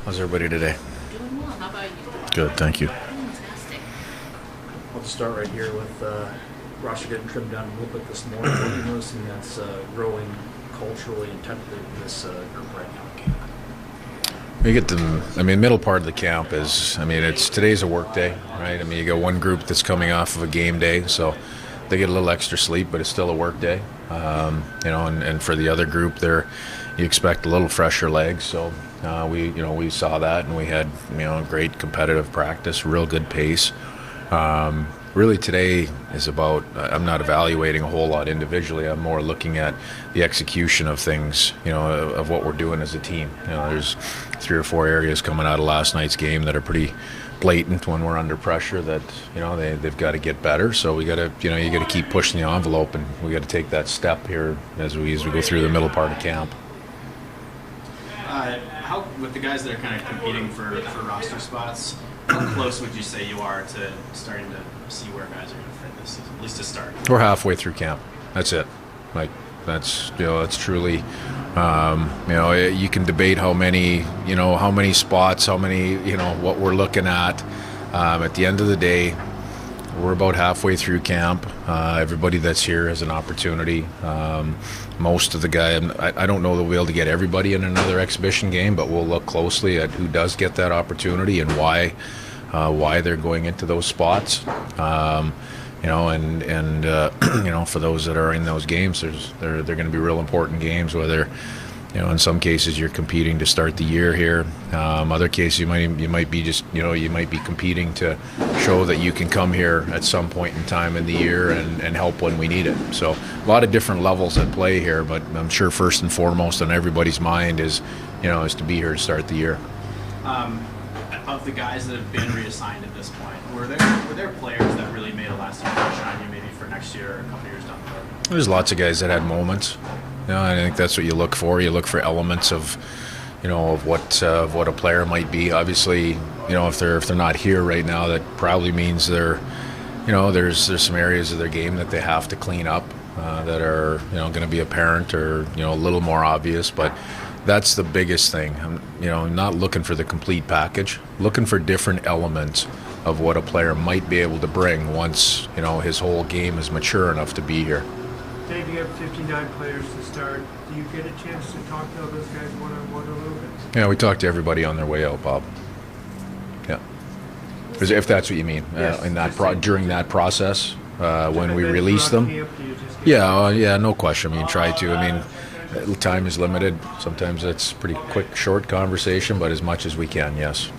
How's everybody today? Doing well. How about you? Good, thank you. Fantastic. Let's start right here with roster getting trimmed down a little bit this morning. What are you noticing that's growing culturally and technically in this group right now? You get the, middle part of the camp is, today's a work day, right? You got one group that's coming off of a game day, so they get a little extra sleep, but it's still a work day. And for the other group, you expect a little fresher legs. So we saw that, and we had great competitive practice, real good pace. Really today is about, I'm not evaluating a whole lot individually. I'm more looking at the execution of things, of what we're doing as a team. There's 3 or 4 areas coming out of last night's game that are pretty blatant when we're under pressure that, they've got to get better. So we got to, you got to keep pushing the envelope, and we got to take that step here as we go through the middle part of camp. How, with the guys that are kind of competing for roster spots, how close would you say you are to starting to see where guys are going to fit this season, at least to start? We're halfway through camp. That's it. That's truly, you can debate how many spots, how many, what we're looking at. At the end of the day, we're about halfway through camp. Everybody that's here has an opportunity. Most of the guys, I don't know that we'll be able to get everybody in another exhibition game, but we'll look closely at who does get that opportunity and why they're going into those spots. For those that are in those games, they're going to be real important games. Whether, in some cases you're competing to start the year here. Other cases you might be competing to show that you can come here at some point in time in the year and help when we need it. So a lot of different levels at play here, but I'm sure first and foremost on everybody's mind is to be here to start the year. Of the guys that have been reassigned at this point, were there players that really made a lasting impression on you, maybe for next year or a couple years down the road? There's lots of guys that had moments. I think that's what you look for. You look for elements of what a player might be. Obviously, if they're not here right now, that probably means there's some areas of their game that they have to clean up that are going to be apparent or a little more obvious. But that's the biggest thing. I'm not looking for the complete package. Looking for different elements of what a player might be able to bring once his whole game is mature enough to be here. Dave, you have 59 players to start. Do you get a chance to talk to all those guys one-on-one a little bit? Yeah, we talk to everybody on their way out, Bob. Yeah, if that's what you mean. Yes. During that process, when we release them. Yeah, no question. Try to. Time is limited. Sometimes it's pretty quick, short conversation, but as much as we can, yes.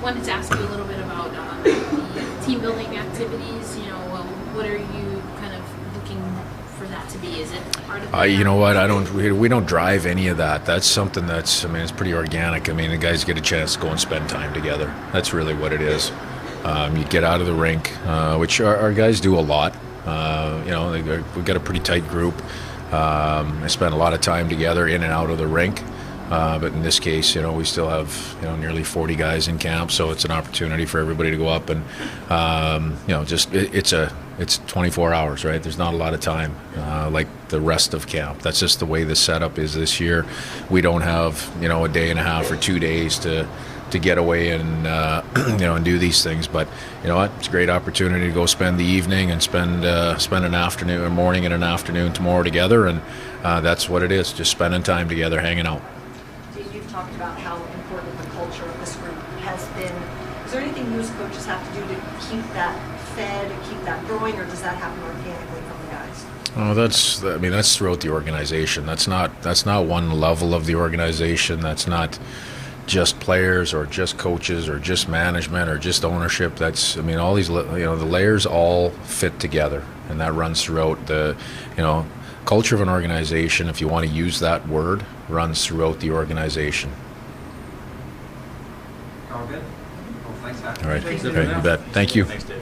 Wanted to ask you a little bit about the team building activities. What are you kind of looking for that to be? Is it part of You know what? We don't drive any of that. That's something that's. It's pretty organic. The guys get a chance to go and spend time together. That's really what it is. You get out of the rink, which our guys do a lot. We've got a pretty tight group. I spend a lot of time together in and out of the rink. But in this case, we still have nearly 40 guys in camp, so it's an opportunity for everybody to go up and it's 24 hours, right? There's not a lot of time like the rest of camp. That's just the way the setup is this year. We don't have a day and a half or 2 days to get away and and do these things. But you know what? It's a great opportunity to go spend the evening and spend an afternoon, a morning and an afternoon tomorrow together, and that's what it is. Just spending time together, hanging out. You've talked about how important the culture of this group has been. Is there anything you as coaches have to do to keep that fed, and keep that growing, or does that happen organically from the guys? Oh, that's throughout the organization. That's not one level of the organization. That's not just players or just coaches or just management or just ownership. That's all these the layers all fit together, and that runs throughout the culture of an organization, if you want to use that word, runs throughout the organization. All good? Well, thanks, Matt. All right. Thanks, Okay, you bet. Thank you. Thanks, Dave.